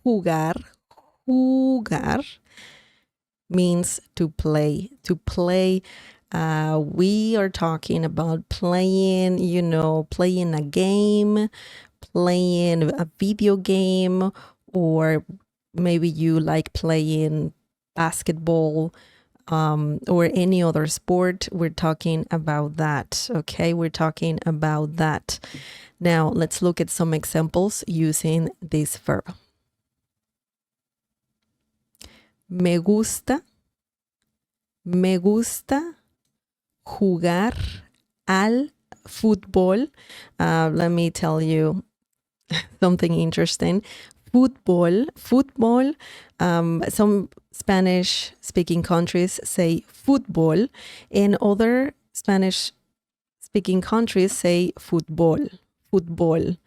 jugar, jugar means to play. To play, we are talking about playing, playing a game, playing a video game, or maybe you like playing basketball or any other sport. We're talking about that, okay? We're talking about that. Now, let's look at some examples using this verb. Me gusta jugar al fútbol. Let me tell you something interesting. Football. Some Spanish-speaking countries say football, and other Spanish-speaking countries say football.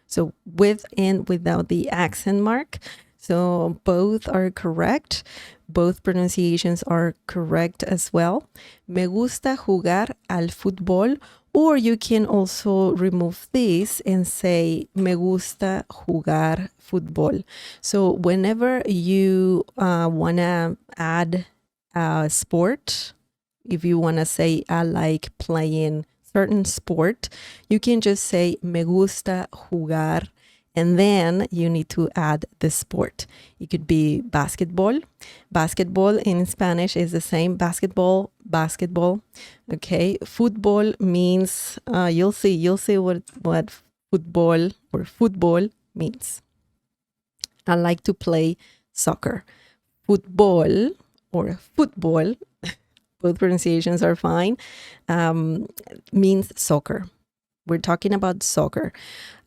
So with and without the accent mark. So both are correct. Both pronunciations are correct as well. Me gusta jugar al fútbol. Or you can also remove this and say, me gusta jugar fútbol. So whenever you want to add a sport, if you want to say, I like playing certain sport, you can just say, me gusta jugar, and then you need to add the sport. It could be basketball. Basketball in Spanish is the same. Basketball. Okay. Football means, you'll see what football means. I like to play soccer. Football, both pronunciations are fine, means soccer. We're talking about soccer.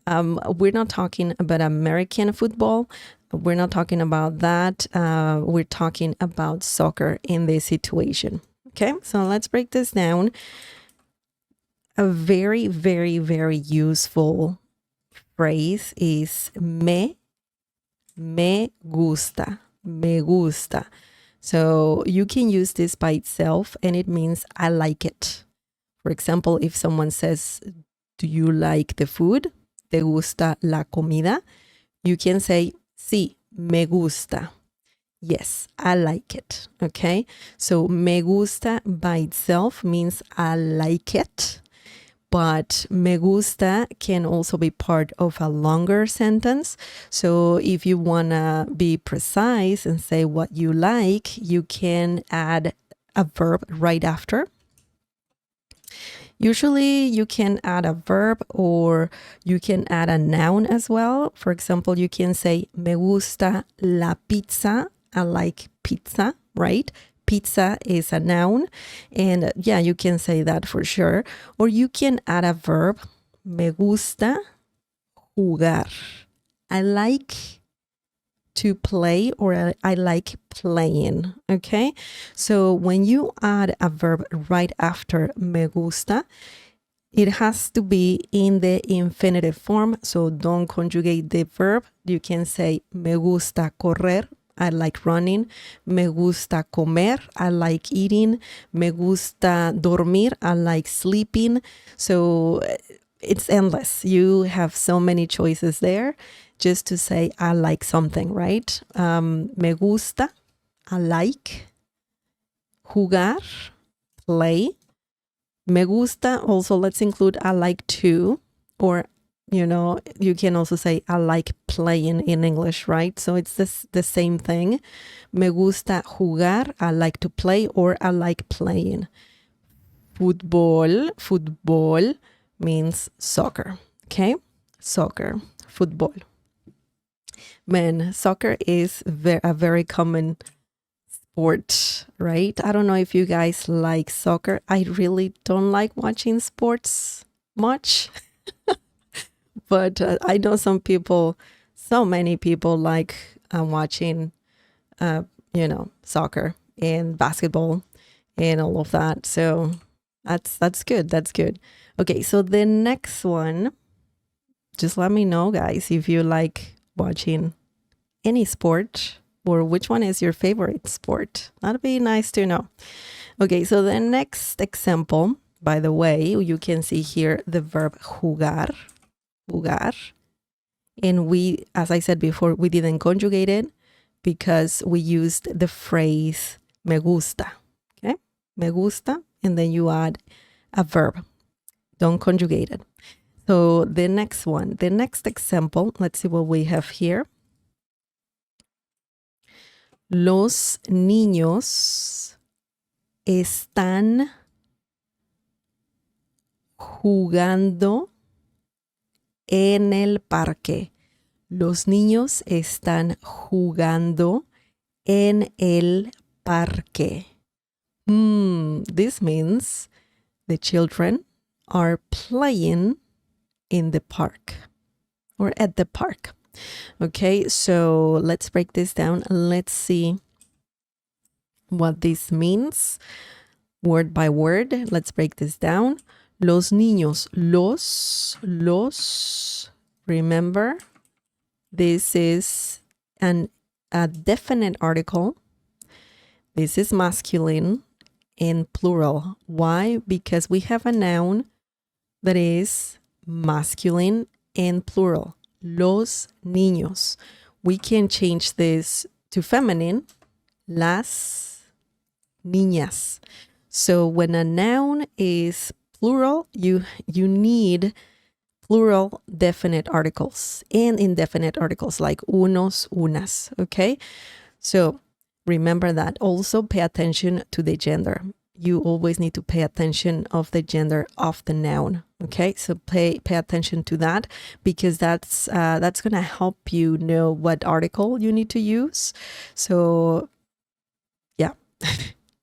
We're not talking about American football. We're not talking about that. We're talking about soccer in this situation. Okay, so let's break this down. A very, very, very useful phrase is me gusta. So you can use this by itself, and it means I like it. For example, if someone says, do you like the food? ¿Te gusta la comida? You can say, sí, me gusta. Yes, I like it. Okay, so me gusta by itself means I like it. But me gusta can also be part of a longer sentence. So if you want to be precise and say what you like, you can add a verb right after. Usually you can add a verb or you can add a noun as well. For example, you can say, me gusta la pizza. I like pizza, right? Pizza is a noun. And yeah, you can say that for sure. Or you can add a verb, me gusta jugar. I like to play, or I like playing, okay? So when you add a verb right after me gusta, it has to be in the infinitive form, so don't conjugate the verb. You can say, me gusta correr, I like running. Me gusta comer, I like eating. Me gusta dormir, I like sleeping. So it's endless. You have so many choices there just to say I like something, right? Me gusta, I like. Jugar, play. Me gusta, also let's include I like to, or you can also say I like playing in English, right? So it's the same thing. Me gusta jugar, I like to play, or I like playing. Fútbol means soccer, okay? Soccer, football. Man, soccer is a very common sport, right? I don't know if you guys like soccer. I really don't like watching sports much. But I know so many people like watching, soccer and basketball and all of that. So that's good. That's good. Okay, so the next one, just let me know, guys, if you like watching any sport or which one is your favorite sport. That'd be nice to know. Okay, so the next example, by the way, you can see here the verb jugar. And we, as I said before, we didn't conjugate it. because we used the phrase me gusta. Okay, me gusta, and then you add a verb. Don't conjugate it. So the next one, the next example, let's see what we have here. Los niños están jugando en el parque. Los niños están jugando en el parque. This means the children are playing in the park or at the park. Okay, so let's break this down. Let's see what this means word by word. Let's break this down. Los niños, los, remember, this is a definite article. This is masculine in plural. Why? Because we have a noun that is masculine in plural. Los niños. We can change this to feminine. Las niñas. So when a noun is plural, you need plural definite articles and indefinite articles like unos, unas. Okay? So remember that. Also pay attention to the gender. You always need to pay attention of the gender of the noun. Okay, so pay attention to that, because that's gonna help you know what article you need to use. So yeah,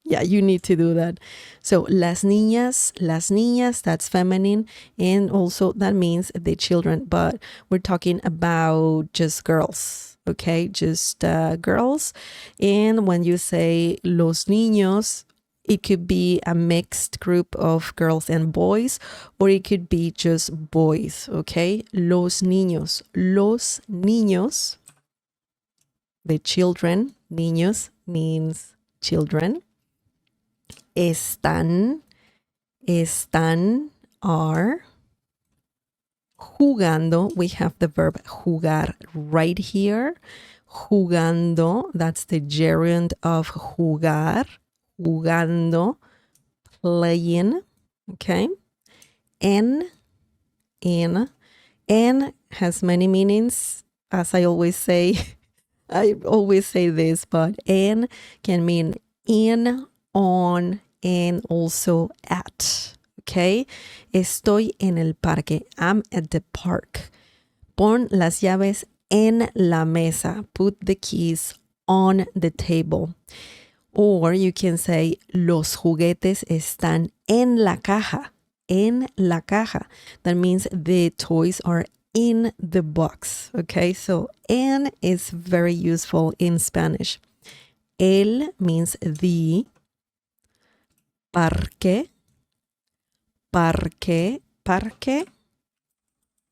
yeah, you need to do that. So las niñas, that's feminine, and also that means the children, but we're talking about just girls. Okay, just girls. And when you say los niños, it could be a mixed group of girls and boys, or it could be just boys, okay? Los niños, the children, niños means children. Están, are. Jugando, we have the verb jugar right here. Jugando, that's the gerund of jugar. Jugando, playing, okay? En has many meanings, as I always say. I always say this, but en can mean in, on, and also at, okay? Estoy en el parque. I'm at the park. Pon las llaves en la mesa. Put the keys on the table. Or you can say, los juguetes están en la caja. En la caja. That means the toys are in the box. Okay, so en is very useful in Spanish. El means the. Parque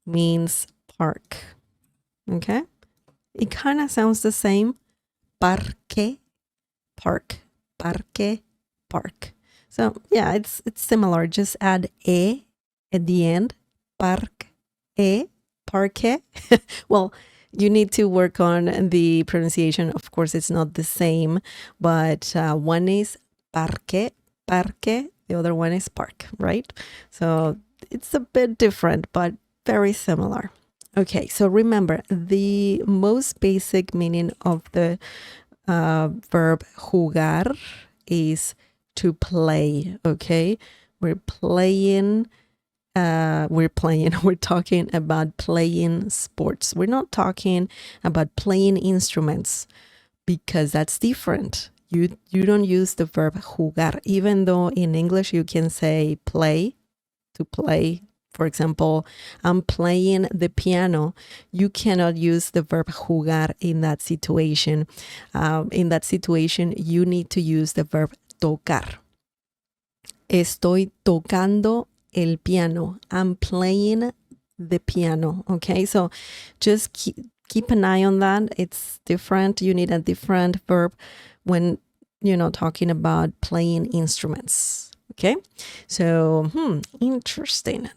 means park. Okay, it kind of sounds the same. Parque. Park. So yeah, it's similar. Just add e at the end. Parque. Well, you need to work on the pronunciation. Of course, it's not the same, but one is parque, the other one is park, right? So it's a bit different, but very similar. Okay, so remember, the most basic meaning of the verb jugar is to play, okay? We're talking about playing sports. We're not talking about playing instruments, because that's different. You don't use the verb jugar, even though in English you can say play, to play. For example, I'm playing the piano. You cannot use the verb jugar in that situation. In that situation, you need to use the verb tocar. Estoy tocando el piano. I'm playing the piano. Okay, so just keep an eye on that. It's different. You need a different verb when talking about playing instruments. Okay, so interesting.